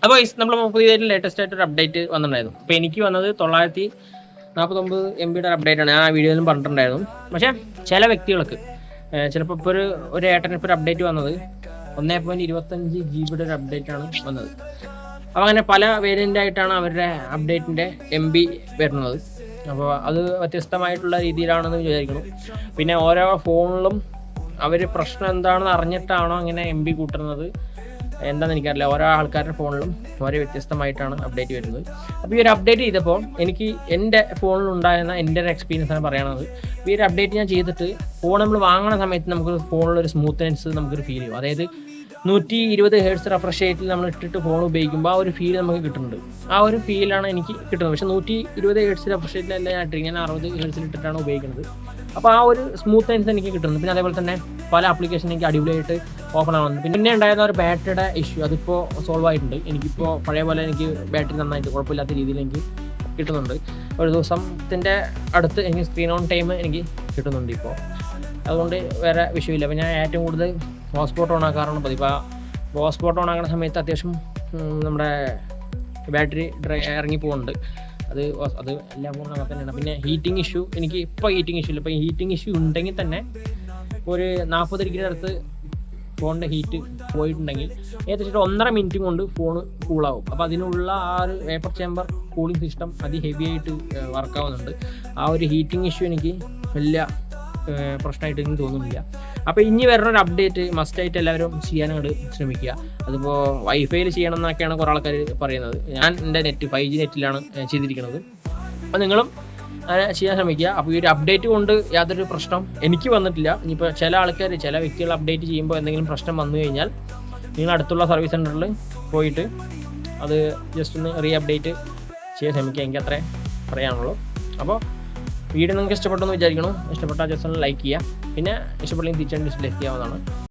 അപ്പോൾ നമ്മൾ പുതിയതായിട്ട് ലേറ്റസ്റ്റ് ആയിട്ടൊരു അപ്ഡേറ്റ് വന്നിട്ടുണ്ടായിരുന്നു. അപ്പോൾ എനിക്ക് വന്നത് 949 MB ഒരു അപ്ഡേറ്റാണ്. ഞാൻ ആ വീഡിയോയിലും പറഞ്ഞിട്ടുണ്ടായിരുന്നു. പക്ഷേ ചില വ്യക്തികൾക്ക് ചിലപ്പോൾ ഇപ്പോൾ ഒരു ഏട്ടന് ഇപ്പോൾ ഒരു അപ്ഡേറ്റ് വന്നത് 1.25 GB ഒരു അപ്ഡേറ്റാണ് വന്നത്. അപ്പോൾ അങ്ങനെ പല വേരിയൻ്റ് ആയിട്ടാണ് അവരുടെ അപ്ഡേറ്റിൻ്റെ MB വരുന്നത്. അപ്പോൾ അത് വ്യത്യസ്തമായിട്ടുള്ള രീതിയിലാണെന്ന് വിചാരിക്കുന്നു. പിന്നെ ഓരോ ഫോണിലും അവർ പ്രശ്നം എന്താണെന്ന് അറിഞ്ഞിട്ടാണോ അങ്ങനെ MB കൂട്ടുന്നത് എന്താണെന്ന് എനിക്കറിയില്ല. ഓരോ ആൾക്കാരുടെ ഫോണിലും വളരെ വ്യത്യസ്തമായിട്ടാണ് അപ്ഡേറ്റ് വരുന്നത്. അപ്പോൾ ഈ ഒരു അപ്ഡേറ്റ് ചെയ്തപ്പോൾ എനിക്ക് എൻ്റെ ഫോണിലുണ്ടായിരുന്ന എൻ്റെ ഒരു എക്സ്പീരിയൻസാണ് പറയണത്. അപ്പോൾ ഈ ഒരു അപ്ഡേറ്റ് ഞാൻ ചെയ്തിട്ട് ഫോൺ നമ്മൾ വാങ്ങുന്ന സമയത്ത് നമുക്ക് ഫോണിലൊരു സ്മൂത്ത്നെസ് നമുക്കൊരു ഫീൽ ചെയ്യും. അതായത് 120 Hz റിഫ്രഷ് റേറ്റിൽ നമ്മൾ ഇട്ടിട്ട് ഫോൺ ഉപയോഗിക്കുമ്പോൾ ആ ഒരു ഫീൽ നമുക്ക് കിട്ടുന്നുണ്ട്. ആ ഒരു ഫീലാണ് എനിക്ക് കിട്ടുന്നത്. പക്ഷേ 120 Hz റിഫ്രഷ് റേറ്റിലല്ല ഞാൻ ഇട്ടിരിക്കുന്നത്, ഞാൻ 60 Hz ഇട്ടിട്ടാണ് ഉപയോഗിക്കുന്നത്. അപ്പോൾ ആ ഒരു സ്മൂത്ത്നെസ് എനിക്ക് കിട്ടുന്നുണ്ട്. പിന്നെ അതേപോലെ തന്നെ പല ആപ്ലിക്കേഷൻ എനിക്ക് അടിപൊളിയായിട്ട് ഓപ്പൺ ആവുന്നുണ്ട്. പിന്നെ ഉണ്ടായിരുന്ന ഒരു ബാറ്ററിയുടെ ഇഷ്യൂ അതിപ്പോൾ സോൾവ് ആയിട്ടുണ്ട്. എനിക്കിപ്പോൾ പഴയ പോലെ എനിക്ക് ബാറ്ററി നന്നായിട്ട് കുഴപ്പമില്ലാത്ത രീതിയിൽ എനിക്ക് കിട്ടുന്നുണ്ട്. ഒരു ദിവസത്തിൻ്റെ അടുത്ത് എനിക്ക് സ്ക്രീൻ ഓൺ ടൈം എനിക്ക് കിട്ടുന്നുണ്ട് ഇപ്പോൾ. അതുകൊണ്ട് വേറെ വിഷയമില്ല. അപ്പോൾ ഞാൻ ഏറ്റവും കൂടുതൽ ഹോട്ട്സ്പോട്ട് ഓൺ ആക്കാറാണ് പതിവ്. ഇപ്പോൾ ഹോട്ട്സ്പോട്ട് ഓൺ ആക്കുന്ന സമയത്ത് അത്യാവശ്യം നമ്മുടെ ബാറ്ററി ഇറങ്ങി പോകുന്നുണ്ട്. അത് എല്ലാ ഫോണും അങ്ങനെ തന്നെയാണ്. പിന്നെ ഹീറ്റിംഗ് ഇഷ്യൂ എനിക്ക് ഇപ്പോൾ ഹീറ്റിംഗ് ഇഷ്യൂ ഇല്ല. ഇപ്പോൾ ഹീറ്റിംഗ് ഇഷ്യൂ ഉണ്ടെങ്കിൽ തന്നെ ഒരു 40 ഡിഗ്രി അടുത്ത് ഫോണിൻ്റെ ഹീറ്റ് പോയിട്ടുണ്ടെങ്കിൽ ഏകദേശം 1.5 മിനിറ്റ് കൊണ്ട് ഫോൺ കൂളാവും. അപ്പോൾ അതിനുള്ള ആ ഒരു vapour chamber cooling system heavy ആയിട്ട് വർക്കാവുന്നുണ്ട്. ആ ഒരു ഹീറ്റിംഗ് ഇഷ്യൂ എനിക്ക് വലിയ പ്രശ്നമായിട്ട് എനിക്ക് തോന്നുന്നില്ല. അപ്പോൾ ഇനി വരുന്നൊരു അപ്ഡേറ്റ് മസ്റ്റായിട്ട് എല്ലാവരും ചെയ്യാനായിട്ട് ശ്രമിക്കുക. അതിപ്പോൾ വൈഫൈയിൽ ചെയ്യണം എന്നൊക്കെയാണ് കുറേ ആൾക്കാർ പറയുന്നത്. ഞാൻ എൻ്റെ 5G നെറ്റിലാണ് ചെയ്തിരിക്കുന്നത്. അപ്പോൾ നിങ്ങളും അങ്ങനെ ചെയ്യാൻ ശ്രമിക്കുക. അപ്പോൾ ഈ ഒരു അപ്ഡേറ്റ് കൊണ്ട് യാതൊരു പ്രശ്നം എനിക്ക് വന്നിട്ടില്ല. ഇനിയിപ്പോൾ ചില വ്യക്തികൾ അപ്ഡേറ്റ് ചെയ്യുമ്പോൾ എന്തെങ്കിലും പ്രശ്നം വന്നു കഴിഞ്ഞാൽ നിങ്ങൾ അടുത്തുള്ള സർവീസ് സെൻറ്ററിൽ പോയിട്ട് അത് ജസ്റ്റ് ഒന്ന് അപ്ഡേറ്റ് ചെയ്യാൻ ശ്രമിക്കുക. എനിക്ക് അത്രേ പറയാനുള്ളൂ. അപ്പോൾ വീഡിയോ നിങ്ങൾക്ക് ഇഷ്ടപ്പെട്ടെന്ന് വിചാരിക്കണം. ഇഷ്ടപ്പെട്ടാൽ ജസ്റ്റ് ഒന്ന് ലൈക്ക് ചെയ്യുക. പിന്നെ ഇഷ്ടപ്പെട്ടില്ലെങ്കിൽ തിരിച്ചാൽ ഡിസ്ലൈക്ക് ചെയ്യാവുന്നതാണ്.